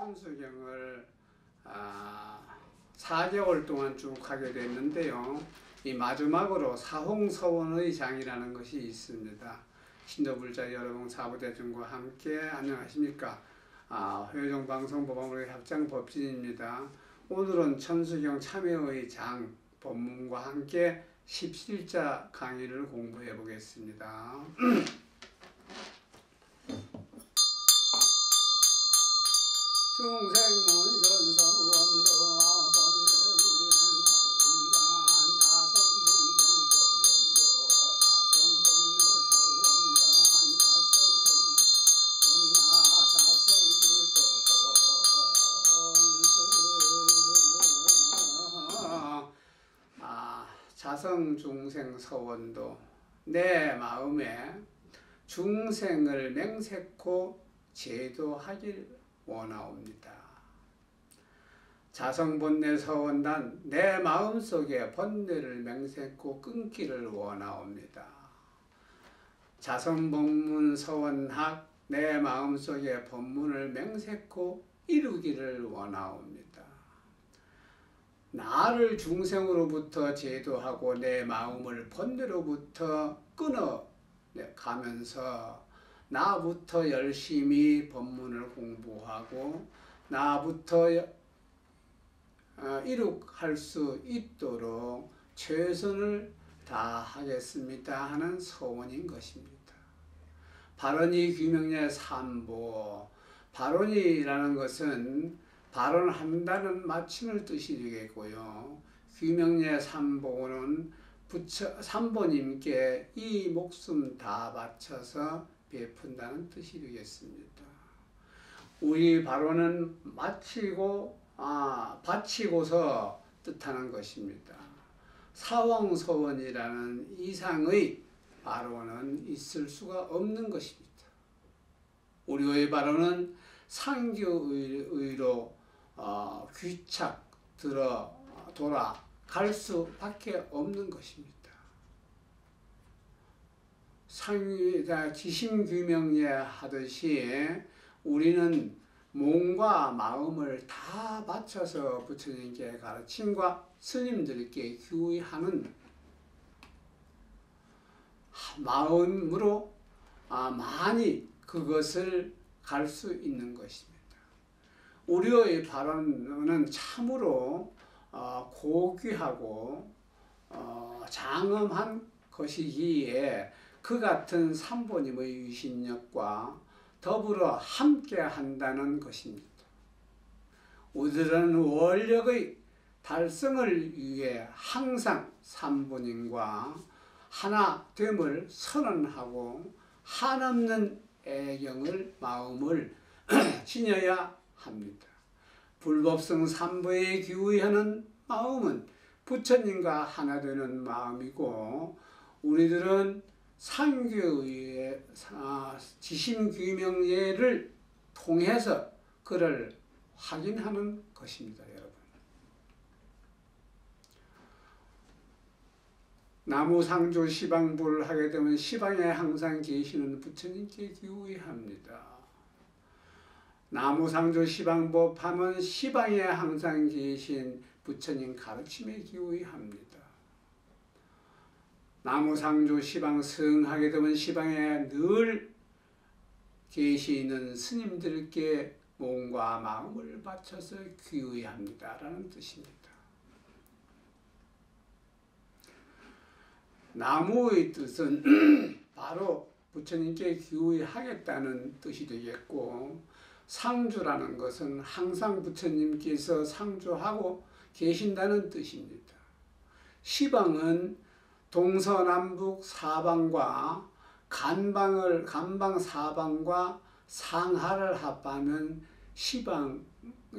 천수경을 4개월 동안 쭉 하게 됐는데요. 이 마지막으로 사홍서원의 장이라는 것이 있습니다. 신도불자 여러분, 사부대중과 함께 안녕하십니까. 회종방송법원의 합장법진입니다. 오늘은 천수경 참여의 장 법문과 함께 17자 강의를 공부해 보겠습니다. 중생모이던 서원도 자성중생 서원도 내 마음에 중생을 맹세코 제도하길 원하옵니다. 자성본래 서원단 내 마음속에 본래를 맹세코 끊기를 원하옵니다. 자성법문 서원학 내 마음속에 본문을 맹세코 이루기를 원하옵니다. 나를 중생으로부터 제도하고 내 마음을 본래로부터 끊어 가면서 나부터 열심히 법문을 공부하고 나부터 이룩할 수 있도록 최선을 다하겠습니다 하는 서원인 것입니다. 발언이 규명의 삼보, 발언이라는 것은 발언한다는 마침을 뜻이 되겠고요. 규명의 삼보는 삼보님께 이 목숨 다 바쳐서 베푼다는 뜻이 되겠습니다. 우리 발언은 바치고서 뜻하는 것입니다. 사홍서원이라는 이상의 발언은 있을 수가 없는 것입니다. 우리의 발언은 상규의로 귀착 돌아갈 수밖에 없는 것입니다. 지심규명예 하듯이 우리는 몸과 마음을 다 바쳐서 부처님께 가르침과 스님들께 규의하는 마음으로 많이 그것을 갈 수 있는 것입니다. 우리의 발언은 참으로 고귀하고 장엄한 것이기에 그 같은 삼보님의 유신력과 더불어 함께 한다는 것입니다. 우리들은 원력의 달성을 위해 항상 삼보님과 하나됨을 선언하고 한없는 애경을 마음을 지녀야 합니다. 불법성 삼보에 규의하는 마음은 부처님과 하나 되는 마음이고, 우리들은 상규의 지심규명예를 통해서 그를 확인하는 것입니다. 여러분, 나무상조 시방부를 하게 되면 시방에 항상 계시는 부처님께 규의합니다. 나무상조 시방법 하면 시방에 항상 계신 부처님 가르침에 규의합니다. 나무상조 시방승 하게 되면 시방에 늘 계시는 스님들께 몸과 마음을 바쳐서 규의합니다 라는 뜻입니다. 나무의 뜻은 바로 부처님께 규의하겠다는 뜻이 되겠고, 상주라는 것은 항상 부처님께서 상주하고 계신다는 뜻입니다. 시방은 동서남북 사방과 간방 사방과 상하를 합하면 십방을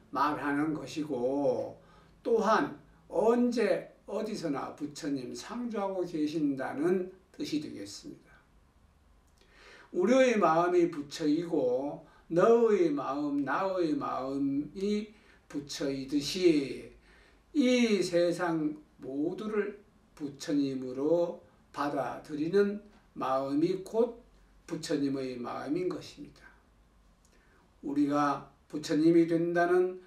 말하는 것이고, 또한 언제 어디서나 부처님 상주하고 계신다는 뜻이 되겠습니다. 우리의 마음이 부처이고 너의 마음, 나의 마음이 부처이듯이 이 세상 모두를 부처님으로 받아들이는 마음이 곧 부처님의 마음인 것입니다. 우리가 부처님이 된다는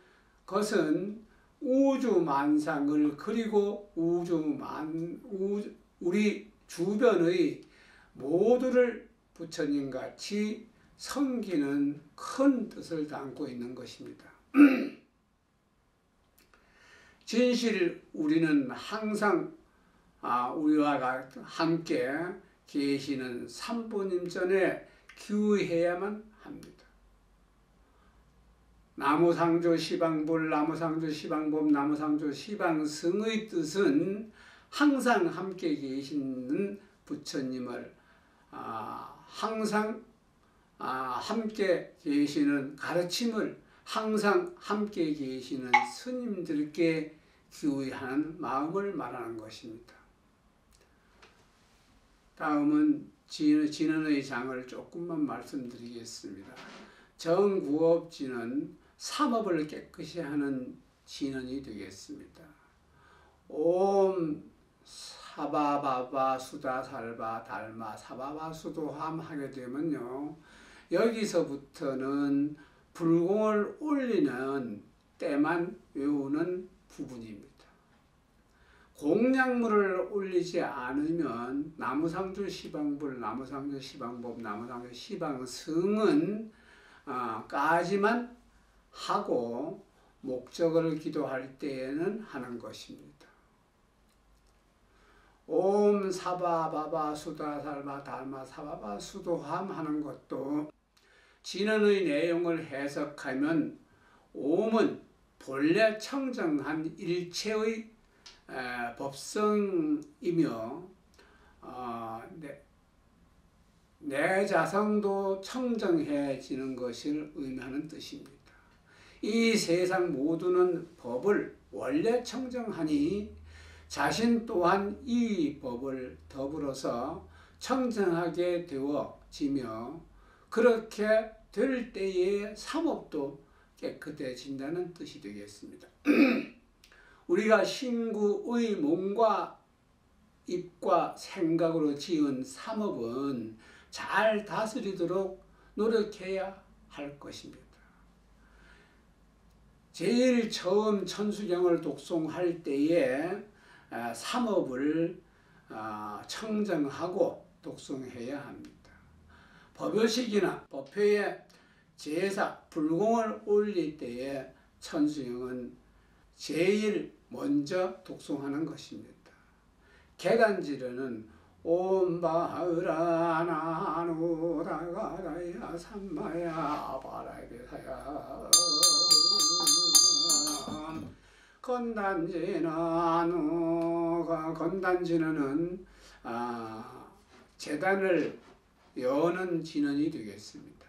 것은 우주 만상을 그리고 우리 주변의 모두를 부처님같이 섬기는 큰 뜻을 담고 있는 것입니다. 진실 우리는 항상 우리와 함께 계시는 삼부님 전에 기우해야만 합니다. 나무상조 시방불, 나무상조 시방법, 나무상조 시방승의 뜻은 항상 함께 계시는 부처님을 항상 함께 계시는 가르침을 항상 함께 계시는 스님들께 기우하는 마음을 말하는 것입니다. 다음은 진언의 장을 조금만 말씀드리겠습니다. 정구업진은 삼업을 깨끗이 하는 진언이 되겠습니다. 옴 사바바바 수다살바 달마 사바바수도함 하게 되면요, 여기서부터는 불공을 올리는 때만 외우는 부분입니다. 공약물을 올리지 않으면 나무상조 시방불, 나무상조 시방법, 나무상조 시방승은 까지만 하고 목적을 기도할 때에는 하는 것입니다. 옴 사바바바 수다살바 달마 사바바 수도함 하는 것도 진언의 내용을 해석하면 옴은 본래 청정한 일체의 법성이며 내 자성도 청정해지는 것을 의미하는 뜻입니다. 이 세상 모두는 법을 원래 청정하니 자신 또한 이 법을 더불어서 청정하게 되어지며 그렇게 될 때에 삼업도 깨끗해진다는 뜻이 되겠습니다. 우리가 신구의 몸과 입과 생각으로 지은 삼업은 잘 다스리도록 노력해야 할 것입니다. 제일 처음 천수경을 독송할 때에 삼업을 청정하고 독송해야 합니다. 법요식이나 법회에 제사, 불공을 올릴 때에 천수경은 제일 먼저 독송하는 것입니다. 계단지르는 옴바으라 나누다가다야 삼마야 바라베사야 건단지는 제단을 여는 진언이 되겠습니다.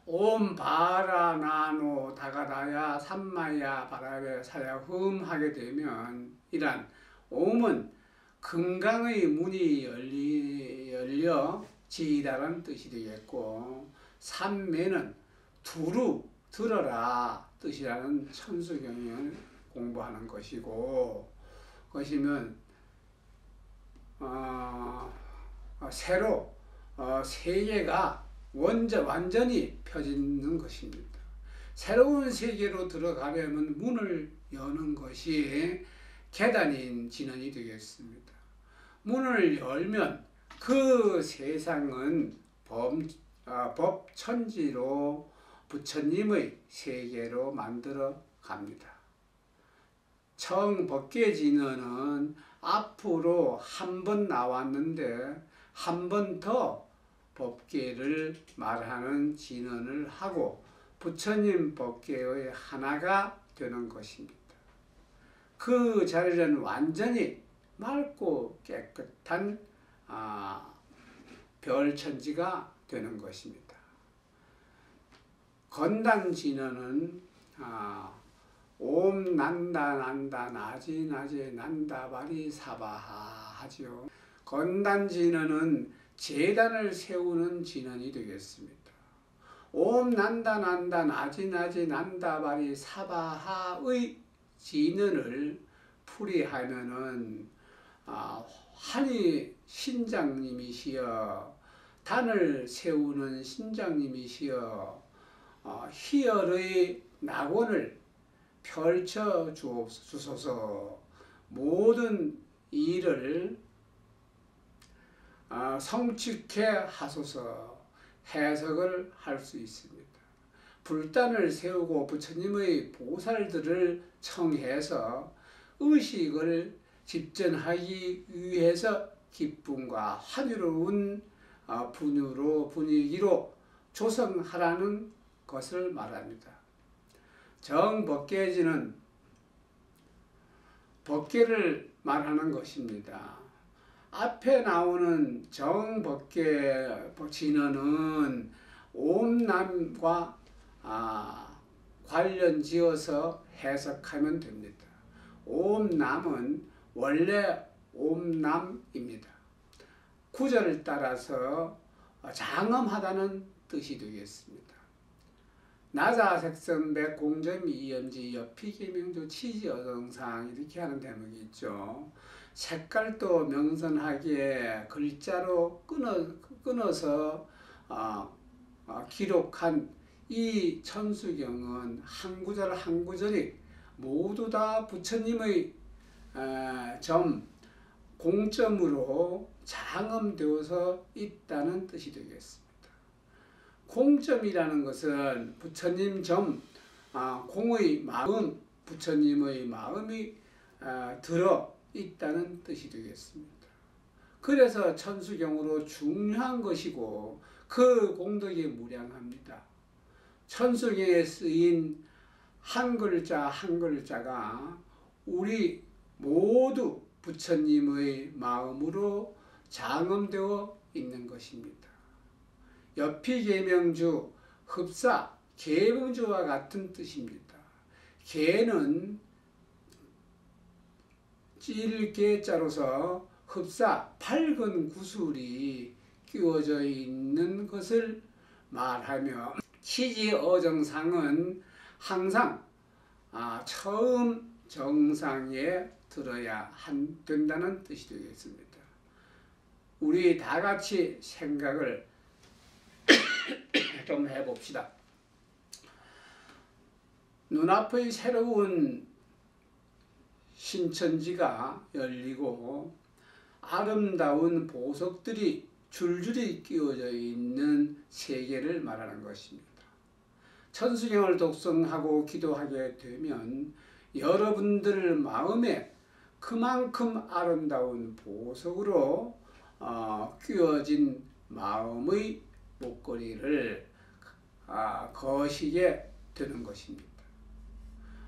옴 바라 나노 다가다야 삼마야 바라베 사야 흠 하게 되면 이란 옴은 금강의 문이 열려 지다라는 뜻이 되겠고, 삼매는 두루 들어라 뜻이라는 천수경을 공부하는 것이고, 그것이면 새로 세계가 완전히 펴지는 것입니다. 새로운 세계로 들어가려면 문을 여는 것이 계단인 진언이 되겠습니다. 문을 열면 그 세상은 법천지로 부처님의 세계로 만들어 갑니다. 청법계진언은 앞으로 한 번 나왔는데 한 번 더 법계를 말하는 진언을 하고 부처님 법계의 하나가 되는 것입니다. 그 자리는 완전히 맑고 깨끗한 별천지가 되는 것입니다. 건단진언은 옴 난다 난다 나지 나지 난다 바리 사바하 하지요. 건단진언은 제단을 세우는 진언이 되겠습니다. 옴 난다 난다 나지 나지 난다 바리 사바하의 진언을 풀이하면은 한이 신장님이시여 단을 세우는 신장님이시여 희열의 낙원을 펼쳐 주소서. 모든 일을 성취케 하소서. 해석을 할 수 있습니다. 불단을 세우고 부처님의 보살들을 청해서 의식을 집전하기 위해서 기쁨과 환희로운 분위기로 조성하라는 것을 말합니다. 정법계지는 법계를 말하는 것입니다. 앞에 나오는 정법계 진언은 옴남과 관련 지어서 해석하면 됩니다. 옴남은 원래 옴남입니다. 구절을 따라서 장엄하다는 뜻이 되겠습니다. 나자색선백 공점 이염지 여피계명조 치지어정상 이렇게 하는 대목이 있죠. 색깔도 명선하게 글자로 끊어서 기록한 이 천수경은 한 구절 한 구절이 모두 다 부처님의 공점으로 장엄되어서 있다는 뜻이 되겠습니다. 공점이라는 것은 부처님 공의 마음, 부처님의 마음이 들어 있다는 뜻이 되겠습니다. 그래서 천수경으로 중요한 것이고 그 공덕이 무량합니다. 천수경에 쓰인 한 글자 한 글자가 우리 모두 부처님의 마음으로 장엄되어 있는 것입니다. 여피계명주, 흡사, 계명주와 같은 뜻입니다. 계는 찔개자로서 흡사, 밝은 구슬이 끼워져 있는 것을 말하며 치지어정상은 항상 처음 정상에 들어야 된다는 뜻이 되겠습니다. 우리 다 같이 생각을 좀 해봅시다. 눈앞의 새로운 신천지가 열리고 아름다운 보석들이 줄줄이 끼워져 있는 세계를 말하는 것입니다. 천수경을 독성하고 기도하게 되면 여러분들 마음에 그만큼 아름다운 보석으로 끼워진 마음의 목걸이를 거시게 되는 것입니다.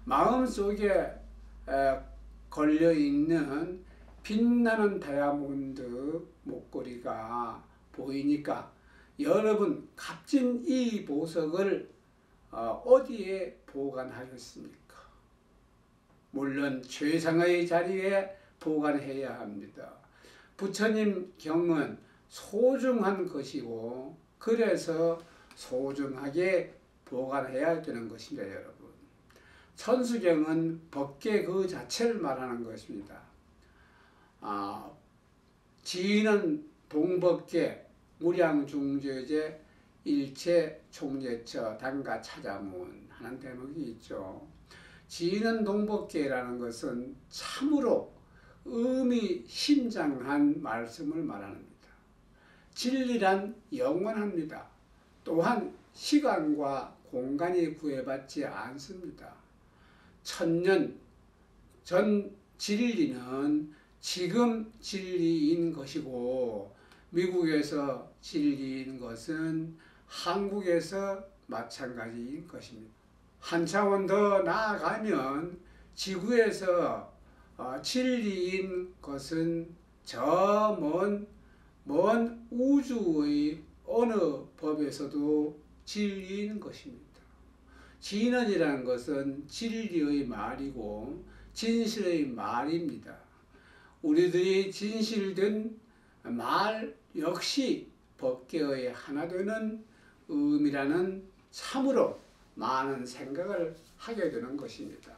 마음속에 걸려있는 빛나는 다이아몬드 목걸이가 보이니까 여러분 값진 이 보석을 어디에 보관하겠습니까? 물론 최상의 자리에 보관해야 합니다. 부처님 경은 소중한 것이고 그래서 소중하게 보관해야 되는 것입니다. 여러분, 천수경은 법계 그 자체를 말하는 것입니다. 지인은 동법계 무량중죄제 일체 총제처 단가 차자문 하는 대목이 있죠. 지인은 동법계라는 것은 참으로 의미심장한 말씀을 말합니다. 진리란 영원합니다. 또한 시간과 공간이 구애받지 않습니다. 천년 전 진리는 지금 진리인 것이고 미국에서 진리인 것은 한국에서 마찬가지인 것입니다. 한 차원 더 나아가면 지구에서 진리인 것은 저 먼 우주의 어느 법에서도 진리인 것입니다. 진언이라는 것은 진리의 말이고 진실의 말입니다. 우리들이 진실된 말 역시 법계의 하나 되는 의미라는 참으로 많은 생각을 하게 되는 것입니다.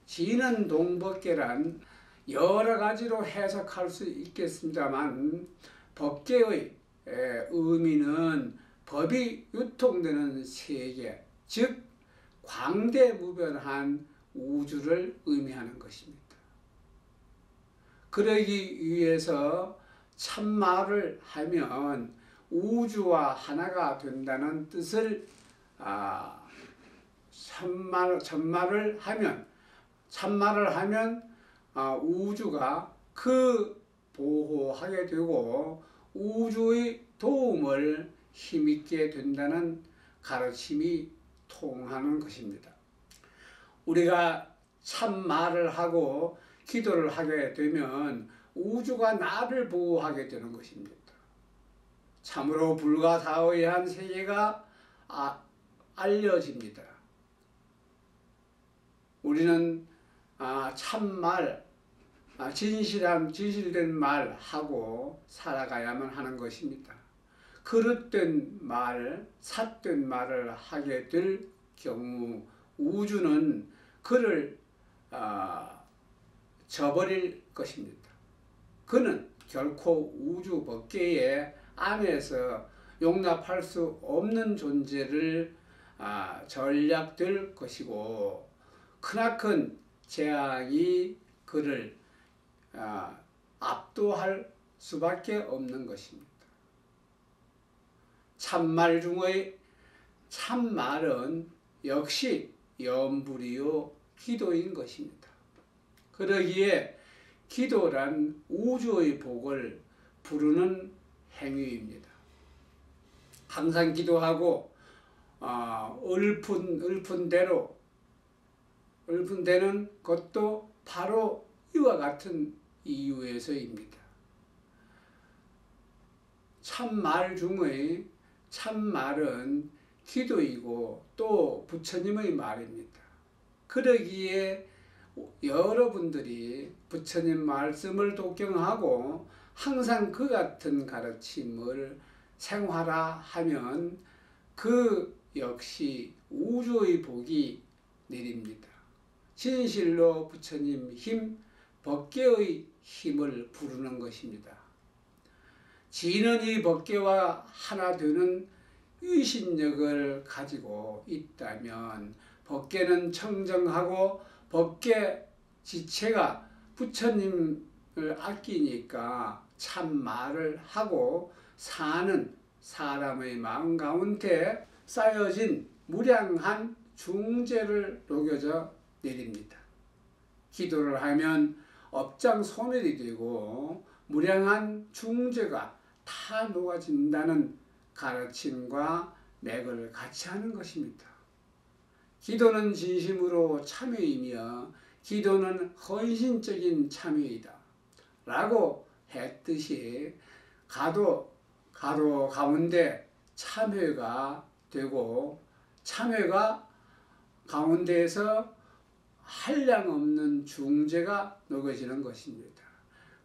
진언 동법계란 여러 가지로 해석할 수 있겠습니다만 법계의 의미는 법이 유통되는 세계, 즉 광대무변한 우주를 의미하는 것입니다. 그러기 위해서 참말을 하면 우주와 하나가 된다는 뜻을 참말을 하면 우주가 그 보호하게 되고 우주의 도움을 힘있게 된다는 가르침이 통하는 것입니다. 우리가 참말을 하고 기도를 하게 되면 우주가 나를 보호하게 되는 것입니다. 참으로 불가사의한 세계가 알려집니다. 우리는 참말, 진실된 말하고 살아가야만 하는 것입니다. 그릇된 말, 삿된 말을 하게 될 경우 우주는 그를 저버릴 것입니다. 그는 결코 우주 법계의 안에서 용납할 수 없는 존재를 전락될 것이고 크나큰 재앙이 그를 압도할 수밖에 없는 것입니다. 참말 중의 참말은 역시 염불이요 기도인 것입니다. 그러기에 기도란 우주의 복을 부르는 행위입니다. 항상 기도하고 읊은대는 것도 바로 이와 같은 이유에서입니다. 참말 중의 참말은 기도이고 또 부처님의 말입니다. 그러기에 여러분들이 부처님 말씀을 독경하고 항상 그 같은 가르침을 생활하면 그 역시 우주의 복이 내립니다. 진실로 부처님 힘, 법계의 힘을 부르는 것입니다. 지는 이 법계와 하나 되는 위신력을 가지고 있다면 법계는 청정하고 법계 지체가 부처님을 아끼니까 참말을 하고 사는 사람의 마음 가운데 쌓여진 무량한 중재를 녹여져 내립니다. 기도를 하면 업장 소멸이 되고 무량한 중재가 다 녹아진다는 가르침과 맥을 같이 하는 것입니다. 기도는 진심으로 참여이며 기도는 헌신적인 참여이다 라고 했듯이 가도 가운데 참회가 되고 참회가 가운데에서 한량없는 중재가 녹여지는 것입니다.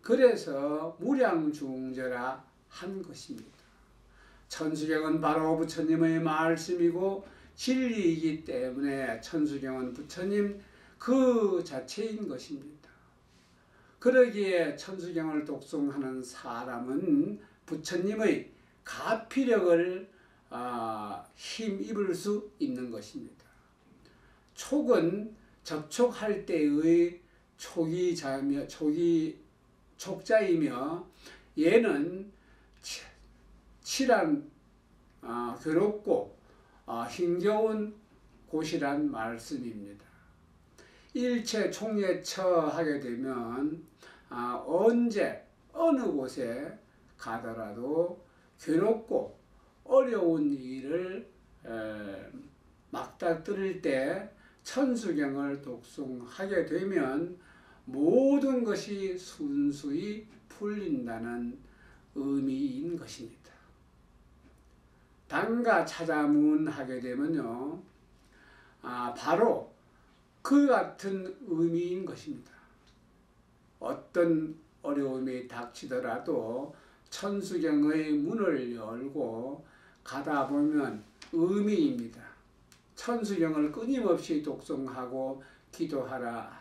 그래서 무량중재라 한 것입니다. 천수경은 바로 부처님의 말씀이고 진리이기 때문에 천수경은 부처님 그 자체인 것입니다. 그러기에 천수경을 독송하는 사람은 부처님의 가피력을 힘입을 수 있는 것입니다. 촉은 접촉할 때의 촉자이며 얘는 칠한 괴롭고 힘겨운 곳이란 말씀입니다. 일체 총예처 하게 되면 언제 어느 곳에 가더라도 괴롭고 어려운 일을 막다뜨릴 때 천수경을 독송하게 되면 모든 것이 순수히 풀린다는 의미인 것입니다. 단가 찾아문하게 되면요, 바로 그 같은 의미인 것입니다. 어떤 어려움이 닥치더라도 천수경의 문을 열고 가다 보면 의미입니다. 천수경을 끊임없이 독송하고 기도하라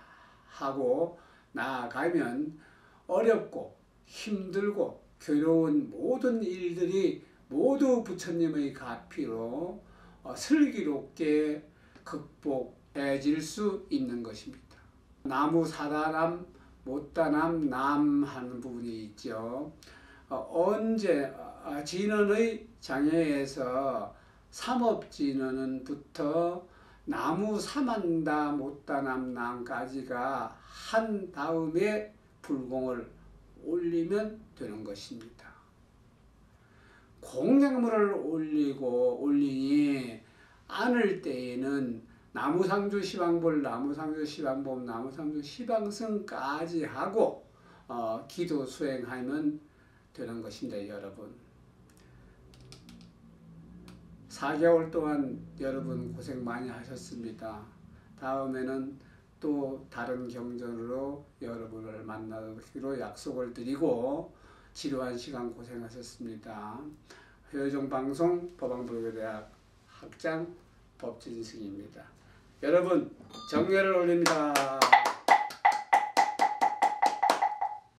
하고 나아가면 어렵고 힘들고 괴로운 모든 일들이 모두 부처님의 가피로 슬기롭게 극복해질 수 있는 것입니다. 나무 사다남 못다남 남 하는 부분이 있죠. 언제 진언의 장애에서 삼업진언부터 나무 사만다 못다남 남까지가 한 다음에 불공을 올리면 되는 것입니다. 공약물을 올리니 않을 때에는 나무상주 시방볼, 나무상주 시방법, 나무상주 시방승까지 하고 기도 수행하면 되는 것입니다. 여러분 4개월 동안 여러분 고생 많이 하셨습니다. 다음에는 또 다른 경전으로 여러분을 만나기로 약속을 드리고 지루한 시간 고생하셨습니다. 효정방송 법왕불교대학 학장 법진승입니다. 여러분 정례를 올립니다.